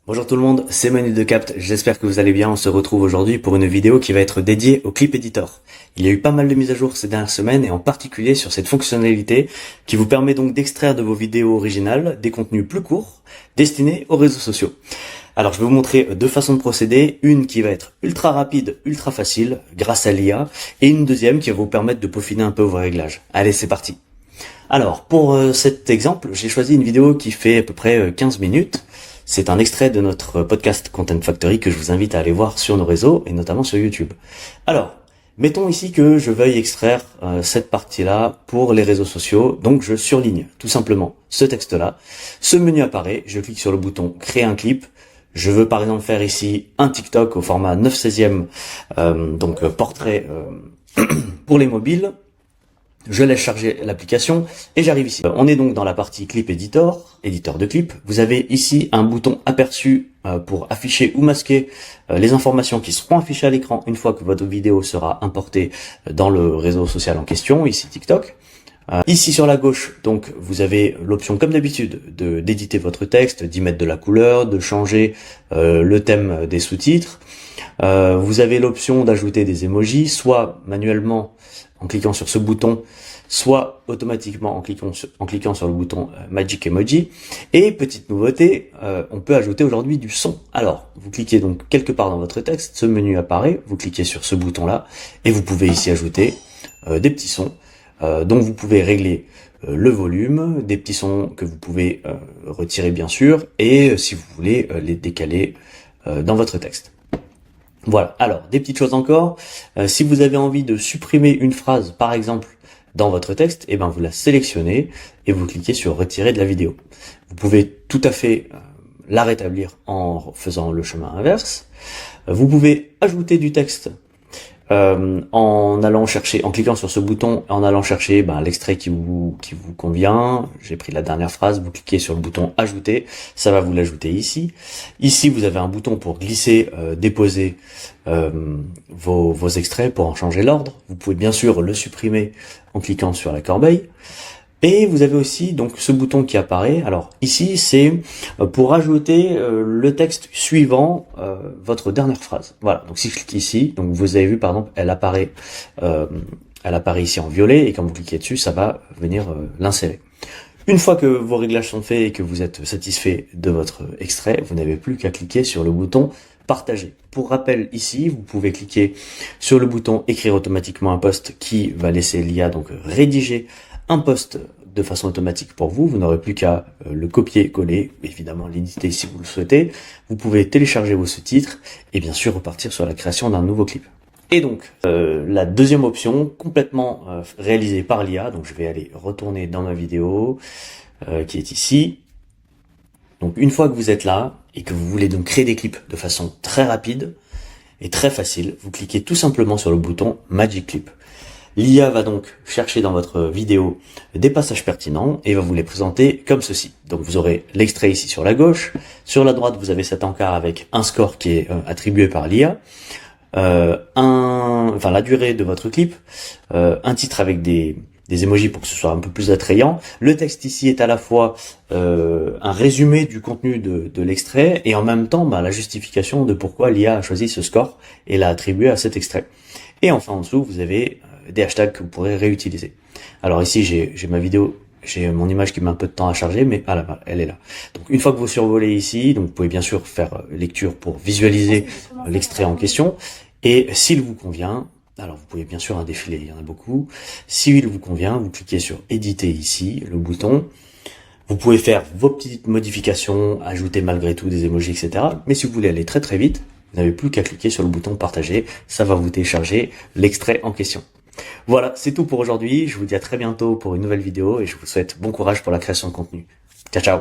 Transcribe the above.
Bonjour tout le monde, c'est Manu de Capt, j'espère que vous allez bien. On se retrouve aujourd'hui pour une vidéo qui va être dédiée au Clip Editor. Il y a eu pas mal de mises à jour ces dernières semaines et en particulier sur cette fonctionnalité qui vous permet donc d'extraire de vos vidéos originales des contenus plus courts destinés aux réseaux sociaux. Alors je vais vous montrer deux façons de procéder, une qui va être ultra rapide, ultra facile grâce à l'IA et une deuxième qui va vous permettre de peaufiner un peu vos réglages. Allez, c'est parti. Alors pour cet exemple, j'ai choisi une vidéo qui fait à peu près 15 minutes. C'est un extrait de notre podcast Content Factory que je vous invite à aller voir sur nos réseaux et notamment sur YouTube. Alors, mettons ici que je veuille extraire cette partie-là pour les réseaux sociaux. Donc je surligne tout simplement ce texte-là. Ce menu apparaît, je clique sur le bouton créer un clip. Je veux par exemple faire ici un TikTok au format 9/16, donc portrait pour les mobiles. Je laisse charger l'application et j'arrive ici. On est donc dans la partie Clip Editor, éditeur de clip. Vous avez ici un bouton aperçu pour afficher ou masquer les informations qui seront affichées à l'écran une fois que votre vidéo sera importée dans le réseau social en question, ici TikTok. Ici sur la gauche, donc vous avez l'option comme d'habitude d'éditer votre texte, d'y mettre de la couleur, de changer le thème des sous-titres. Vous avez l'option d'ajouter des emojis, soit manuellement en cliquant sur ce bouton, soit automatiquement en cliquant sur le bouton Magic Emoji. Et petite nouveauté, on peut ajouter aujourd'hui du son. Alors, vous cliquez donc quelque part dans votre texte, ce menu apparaît, vous cliquez sur ce bouton-là, et vous pouvez ici ajouter des petits sons, dont vous pouvez régler le volume, des petits sons que vous pouvez retirer bien sûr, et si vous voulez les décaler dans votre texte. Voilà, alors des petites choses encore, si vous avez envie de supprimer une phrase par exemple dans votre texte, et ben vous la sélectionnez et vous cliquez sur retirer de la vidéo. Vous pouvez tout à fait la rétablir en faisant le chemin inverse. Vous pouvez ajouter du texte en cliquant sur ce bouton, en allant chercher l'extrait qui vous convient. J'ai pris la dernière phrase, vous cliquez sur le bouton ajouter, ça va vous l'ajouter ici. Ici vous avez un bouton pour glisser, déposer vos extraits pour en changer l'ordre. Vous pouvez bien sûr le supprimer en cliquant sur la corbeille. Et vous avez aussi donc ce bouton qui apparaît. Alors ici c'est pour ajouter le texte suivant votre dernière phrase. Voilà. Donc si je clique ici, donc vous avez vu par exemple, elle apparaît ici en violet et quand vous cliquez dessus, ça va venir l'insérer. Une fois que vos réglages sont faits et que vous êtes satisfait de votre extrait, vous n'avez plus qu'à cliquer sur le bouton partager. Pour rappel ici, vous pouvez cliquer sur le bouton écrire automatiquement un post qui va laisser l'IA donc rédiger un post de façon automatique pour vous. Vous n'aurez plus qu'à le copier-coller, évidemment l'éditer si vous le souhaitez. Vous pouvez télécharger vos sous-titres et bien sûr repartir sur la création d'un nouveau clip. Et donc, la deuxième option, complètement réalisée par l'IA, donc je vais aller retourner dans ma vidéo qui est ici. Donc une fois que vous êtes là et que vous voulez donc créer des clips de façon très rapide et très facile, vous cliquez tout simplement sur le bouton Magic Clip. L'IA va donc chercher dans votre vidéo des passages pertinents et va vous les présenter comme ceci. Donc vous aurez l'extrait ici sur la gauche, sur la droite vous avez cet encart avec un score qui est attribué par l'IA, la durée de votre clip, un titre avec des emojis pour que ce soit un peu plus attrayant. Le texte ici est à la fois un résumé du contenu de l'extrait et en même temps la justification de pourquoi l'IA a choisi ce score et l'a attribué à cet extrait. Et enfin en dessous vous avez des hashtags que vous pourrez réutiliser. Alors ici j'ai ma vidéo, j'ai mon image qui met un peu de temps à charger, mais elle est là. Donc une fois que vous survolez ici, donc vous pouvez bien sûr faire lecture pour visualiser l'extrait en question. Et s'il vous convient, alors vous pouvez bien sûr un défilé, il y en a beaucoup. S'il vous convient, vous cliquez sur éditer ici, le bouton. Vous pouvez faire vos petites modifications, ajouter malgré tout des emojis, etc. Mais si vous voulez aller très très vite, vous n'avez plus qu'à cliquer sur le bouton partager, ça va vous télécharger l'extrait en question. Voilà, c'est tout pour aujourd'hui. Je vous dis à très bientôt pour une nouvelle vidéo et je vous souhaite bon courage pour la création de contenu. Ciao, ciao!